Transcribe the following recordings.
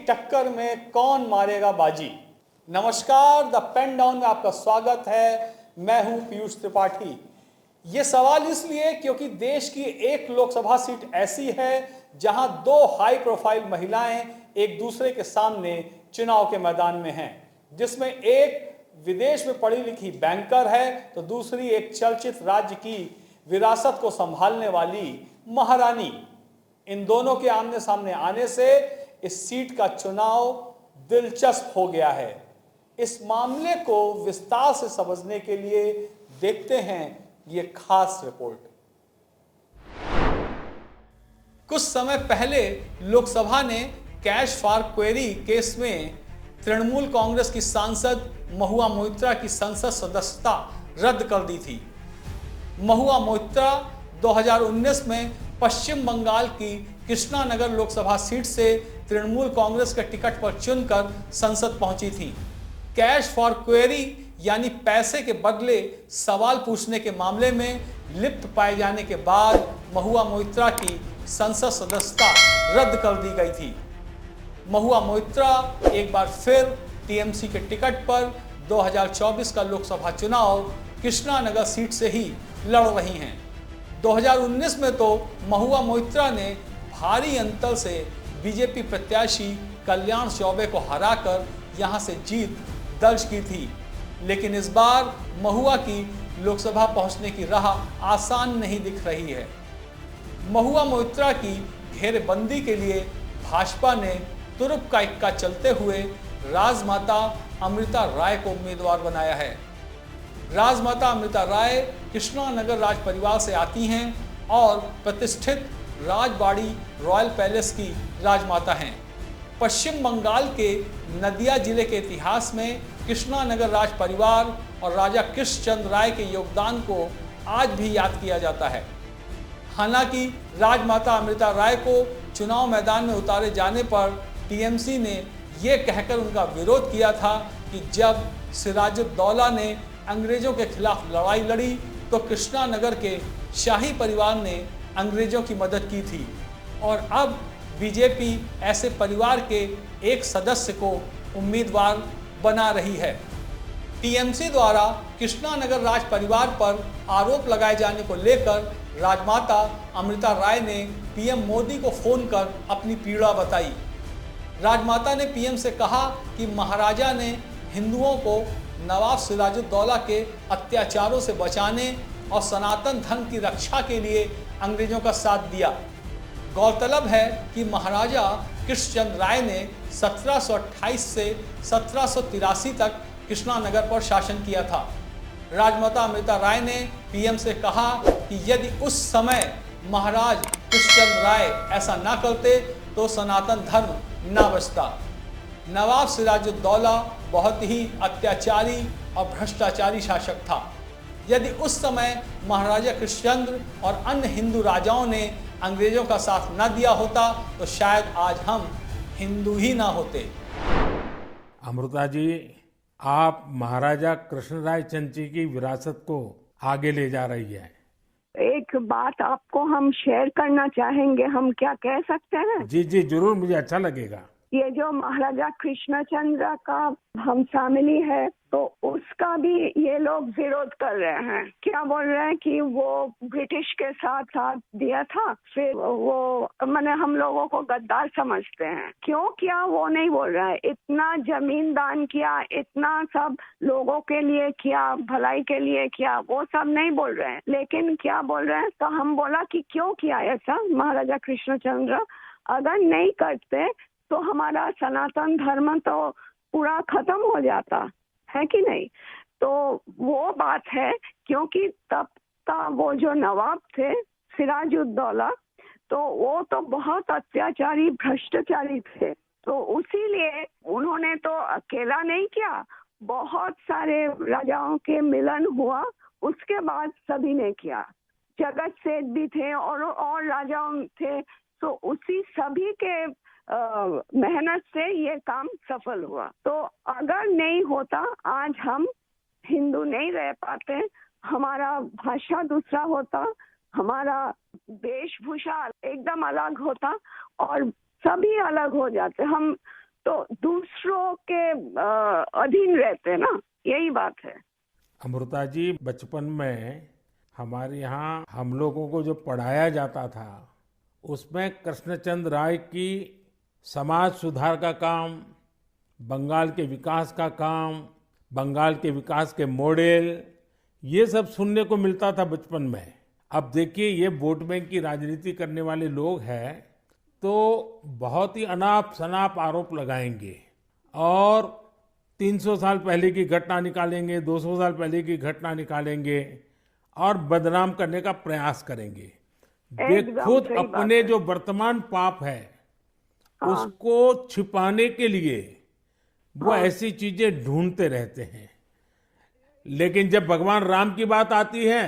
टक्कर में कौन मारेगा बाजी। नमस्कार, द पेन डाउन में आपका स्वागत है। मैं हूं पीयूष त्रिपाठी। ये सवाल इसलिए क्योंकि देश की एक लोकसभा सीट ऐसी है जहां दो हाई प्रोफाइल महिलाएं एक दूसरे के सामने चुनाव के मैदान में हैं, जिसमें एक विदेश में पढ़ी लिखी बैंकर है तो दूसरी एक चर्चित राज्य की विरासत को संभालने वाली महारानी। इन दोनों के आमने सामने आने से इस सीट का चुनाव दिलचस्प हो गया है। इस मामले को विस्तार से समझने के लिए देखते हैं ये खास रिपोर्ट। कुछ समय पहले लोकसभा ने कैश फॉर क्वेरी केस में तृणमूल कांग्रेस की सांसद महुआ मोइत्रा की संसद सदस्यता रद्द कर दी थी। महुआ मोइत्रा 2019 में पश्चिम बंगाल की कृष्णानगर लोकसभा सीट से तृणमूल कांग्रेस के टिकट पर चुनकर संसद पहुंची थी। कैश फॉर क्वेरी यानी पैसे के बदले सवाल पूछने के मामले में लिप्त पाए जाने के बाद महुआ मोइत्रा की संसद सदस्यता रद्द कर दी गई थी। महुआ मोइत्रा एक बार फिर टीएमसी के टिकट पर 2024 का लोकसभा चुनाव कृष्णानगर सीट से ही लड़ रही हैं। 2019 में तो महुआ मोइत्रा ने भारी अंतर से बीजेपी प्रत्याशी कल्याण चौबे को हराकर यहां से जीत दर्ज की थी, लेकिन इस बार महुआ की लोकसभा पहुंचने की राह आसान नहीं दिख रही है। महुआ मोइत्रा की घेरेबंदी के लिए भाजपा ने तुरुप का इक्का चलते हुए राजमाता अमृता राय को उम्मीदवार बनाया है। राजमाता अमृता राय कृष्णानगर राज परिवार से आती हैं और प्रतिष्ठित राजबाड़ी रॉयल पैलेस की राजमाता हैं। पश्चिम बंगाल के नदिया जिले के इतिहास में कृष्णानगर राज परिवार और राजा कृष्णचंद्र राय के योगदान को आज भी याद किया जाता है। हालांकि राजमाता अमृता राय को चुनाव मैदान में उतारे जाने पर टीएमसी ने ये कहकर उनका विरोध किया था कि जब सिराजुद्दौला ने अंग्रेजों के खिलाफ लड़ाई लड़ी तो कृष्णानगर के शाही परिवार ने अंग्रेजों की मदद की थी, और अब बीजेपी ऐसे परिवार के एक सदस्य को उम्मीदवार बना रही है। टीएमसी द्वारा कृष्णानगर राज परिवार पर आरोप लगाए जाने को लेकर राजमाता अमृता राय ने पीएम मोदी को फोन कर अपनी पीड़ा बताई। राजमाता ने पीएम से कहा कि महाराजा ने हिंदुओं को नवाब सिराजुद्दौला के अत्याचारों से बचाने और सनातन धर्म की रक्षा के लिए अंग्रेजों का साथ दिया। गौरतलब है कि महाराजा कृष्णचंद्र राय ने 1728 से 1783 तक कृष्णानगर पर शासन किया था। राजमाता अमृता राय ने पीएम से कहा कि यदि उस समय महाराज कृष्णचंद्र राय ऐसा ना करते तो सनातन धर्म ना बचता। नवाब सिराजुद्दौला बहुत ही अत्याचारी और भ्रष्टाचारी शासक था। यदि उस समय महाराजा कृष्णचंद्र और अन्य हिंदू राजाओं ने अंग्रेजों का साथ न दिया होता तो शायद आज हम हिंदू ही ना होते। अमृता जी, आप महाराजा कृष्णराय चंची की विरासत को आगे ले जा रही है। एक बात आपको हम शेयर करना चाहेंगे, हम क्या कह सकते हैं? जी जी जरूर, मुझे अच्छा लगेगा। ये जो महाराजा कृष्णचंद्र का हम शामिली है तो उसका भी ये लोग विरोध कर रहे हैं। क्या बोल रहे हैं कि वो ब्रिटिश के साथ दिया था, फिर वो मैंने हम लोगों को गद्दार समझते हैं। क्यों किया वो नहीं बोल रहा है। इतना जमीन दान किया, इतना सब लोगों के लिए किया, भलाई के लिए किया, वो सब नहीं बोल रहे हैं। लेकिन क्या बोल रहे हैं, तो हम बोला कि क्यों किया ऐसा महाराजा कृष्णचंद्र, अगर नहीं करते तो हमारा सनातन धर्म तो पूरा खत्म हो जाता है कि नहीं। तो वो बात है, क्योंकि तब का वो जो नवाब थे सिराजुद्दौला, तो वो तो बहुत अत्याचारी भ्रष्टाचारी थे। तो उसीलिए उन्होंने तो अकेला नहीं किया, बहुत सारे राजाओं के मिलन हुआ, उसके बाद सभी ने किया। जगत सेठ भी थे और राजाओं थे, तो उसी सभी के मेहनत से ये काम सफल हुआ। तो अगर नहीं होता आज हम हिंदू नहीं रह पाते, हमारा भाषा दूसरा होता, हमारा वेशभूषा एकदम अलग होता और सभी अलग हो जाते। हम तो दूसरों के अधीन रहते हैं ना, यही बात है। अमृता जी, बचपन में हमारे यहाँ हम लोगों को जो पढ़ाया जाता था उसमें कृष्णचंद्र राय की समाज सुधार का काम, बंगाल के विकास का काम, बंगाल के विकास के मॉडल, ये सब सुनने को मिलता था बचपन में। अब देखिए, ये वोट बैंक की राजनीति करने वाले लोग हैं तो बहुत ही अनाप शनाप आरोप लगाएंगे और 300 साल पहले की घटना निकालेंगे, 200 साल पहले की घटना निकालेंगे और बदनाम करने का प्रयास करेंगे। वे खुद अपने जो वर्तमान पाप है उसको छिपाने के लिए वो ऐसी चीजें ढूंढते रहते हैं। लेकिन जब भगवान राम की बात आती है,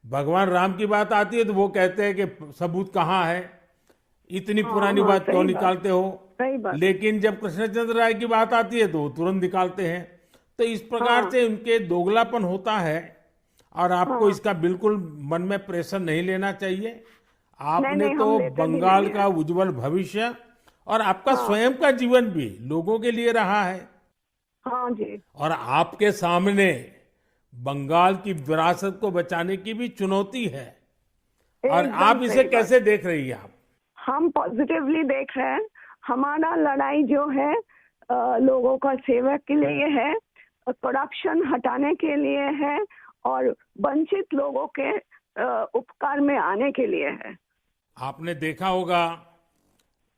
तो वो कहते हैं कि सबूत कहाँ है, इतनी पुरानी बात क्यों निकालते हो। लेकिन जब कृष्णचंद्र राय की बात आती है तो वो तुरंत निकालते हैं। तो इस प्रकार से उनके दोगलापन होता है और आपको इसका बिल्कुल मन में प्रेशर नहीं लेना चाहिए। आपने तो बंगाल का उज्जवल भविष्य और आपका स्वयं का जीवन भी लोगों के लिए रहा है। हाँ जी। और आपके सामने बंगाल की विरासत को बचाने की भी चुनौती है। और आप इसे कैसे देख रही हैं? आप? हम पॉजिटिवली देख रहे हैं। हमारा लड़ाई जो है लोगों का सेवा के लिए है, करप्शन हटाने के लिए है और वंचित लोगों के उपकार में आने के लिए है। आपने देखा होगा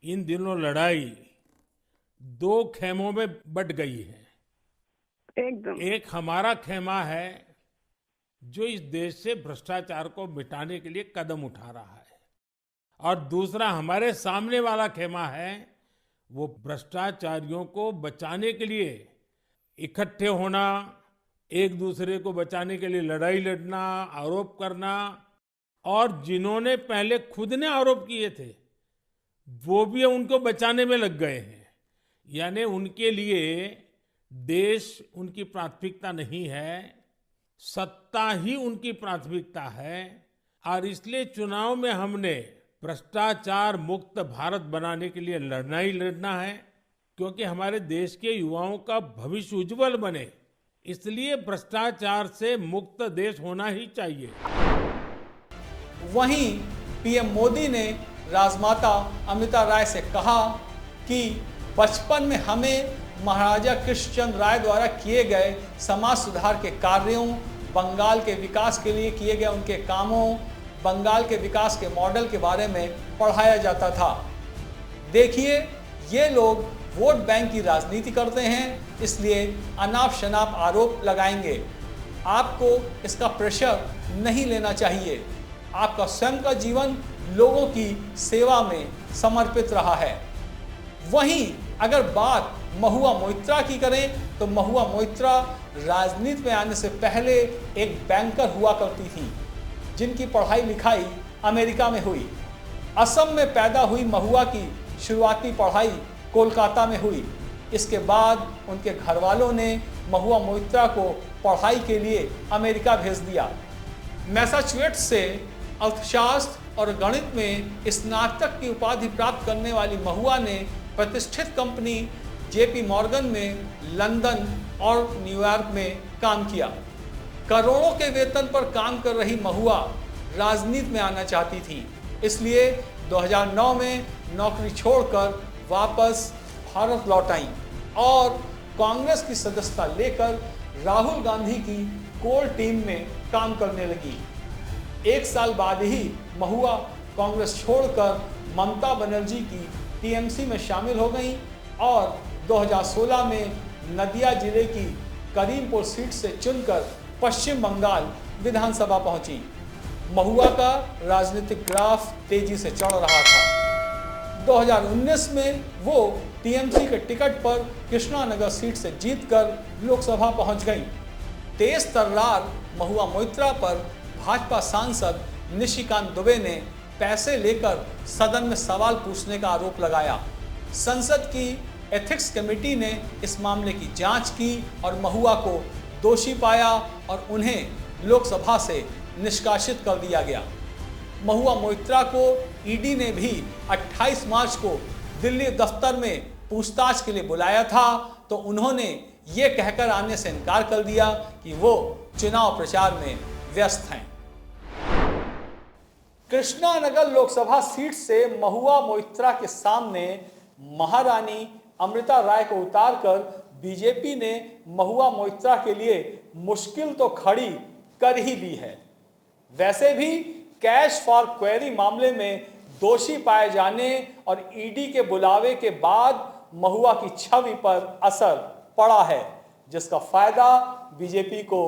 इन दिनों लड़ाई 2 खेमों में बट गई है। एकदम। एक हमारा खेमा है जो इस देश से भ्रष्टाचार को मिटाने के लिए कदम उठा रहा है और दूसरा हमारे सामने वाला खेमा है, वो भ्रष्टाचारियों को बचाने के लिए इकट्ठे होना, एक दूसरे को बचाने के लिए लड़ाई लड़ना, आरोप करना और जिन्होंने पहले खुद ने आरोप किए थे वो भी उनको बचाने में लग गए हैं। यानी उनके लिए देश उनकी प्राथमिकता नहीं है, सत्ता ही उनकी प्राथमिकता है। और इसलिए चुनाव में हमने भ्रष्टाचार मुक्त भारत बनाने के लिए लड़ना ही लड़ना है, क्योंकि हमारे देश के युवाओं का भविष्य उज्जवल बने, इसलिए भ्रष्टाचार से मुक्त देश होना ही चाहिए। वहीं पीएम मोदी ने राजमाता अमृता राय से कहा कि बचपन में हमें महाराजा कृष्णचंद्र राय द्वारा किए गए समाज सुधार के कार्यों, बंगाल के विकास के लिए किए गए उनके कामों, बंगाल के विकास के मॉडल के बारे में पढ़ाया जाता था। देखिए, ये लोग वोट बैंक की राजनीति करते हैं, इसलिए अनाप शनाप आरोप लगाएंगे। आपको इसका प्रेशर नहीं लेना चाहिए। आपका स्वयं का जीवन लोगों की सेवा में समर्पित रहा है। वहीं अगर बात महुआ मोइत्रा की करें तो महुआ मोइत्रा राजनीति में आने से पहले एक बैंकर हुआ करती थी, जिनकी पढ़ाई लिखाई अमेरिका में हुई। असम में पैदा हुई महुआ की शुरुआती पढ़ाई कोलकाता में हुई। इसके बाद उनके घर वालों ने महुआ मोइत्रा को पढ़ाई के लिए अमेरिका भेज दिया। मैसाचुसेट्स से अर्थशास्त्र और गणित में स्नातक की उपाधि प्राप्त करने वाली महुआ ने प्रतिष्ठित कंपनी जेपी मॉर्गन में लंदन और न्यूयॉर्क में काम किया। करोड़ों के वेतन पर काम कर रही महुआ राजनीति में आना चाहती थी, इसलिए 2009 में नौकरी छोड़कर वापस भारत लौट आई और कांग्रेस की सदस्यता लेकर राहुल गांधी की कोर टीम में काम करने लगी। 1 साल बाद ही महुआ कांग्रेस छोड़कर ममता बनर्जी की टीएमसी में शामिल हो गई और 2016 में नदिया जिले की करीमपुर सीट से चुनकर पश्चिम बंगाल विधानसभा पहुंची। महुआ का राजनीतिक ग्राफ तेजी से चढ़ रहा था। 2019 में वो टीएमसी के टिकट पर कृष्णानगर सीट से जीतकर लोकसभा पहुंच गई। तेज तर्रार महुआ मोइत्रा पर भाजपा सांसद निशिकांत दुबे ने पैसे लेकर सदन में सवाल पूछने का आरोप लगाया। संसद की एथिक्स कमेटी ने इस मामले की जांच की और महुआ को दोषी पाया और उन्हें लोकसभा से निष्कासित कर दिया गया। महुआ मोइत्रा को ईडी ने भी 28 मार्च को दिल्ली दफ्तर में पूछताछ के लिए बुलाया था तो उन्होंने ये कहकर आने से इनकार कर दिया कि वो चुनाव प्रचार में व्यस्त हैं। कृष्णानगर लोकसभा सीट से महुआ मोइत्रा के सामने महारानी अमृता राय को उतारकर बीजेपी ने महुआ मोइत्रा के लिए मुश्किल तो खड़ी कर ही ली है। वैसे भी कैश फॉर क्वेरी मामले में दोषी पाए जाने और ईडी के बुलावे के बाद महुआ की छवि पर असर पड़ा है, जिसका फायदा बीजेपी को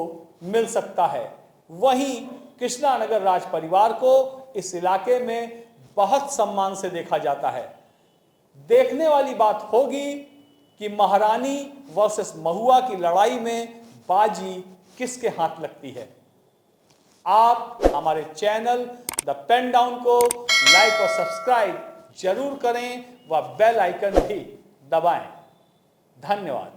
मिल सकता है। वहीं कृष्णानगर राज परिवार को इस इलाके में बहुत सम्मान से देखा जाता है। देखने वाली बात होगी कि महारानी वर्सेस महुआ की लड़ाई में बाजी किसके हाथ लगती है। आप हमारे चैनल द पेन डाउन को लाइक और सब्सक्राइब जरूर करें व बेल आइकन भी दबाएं। धन्यवाद।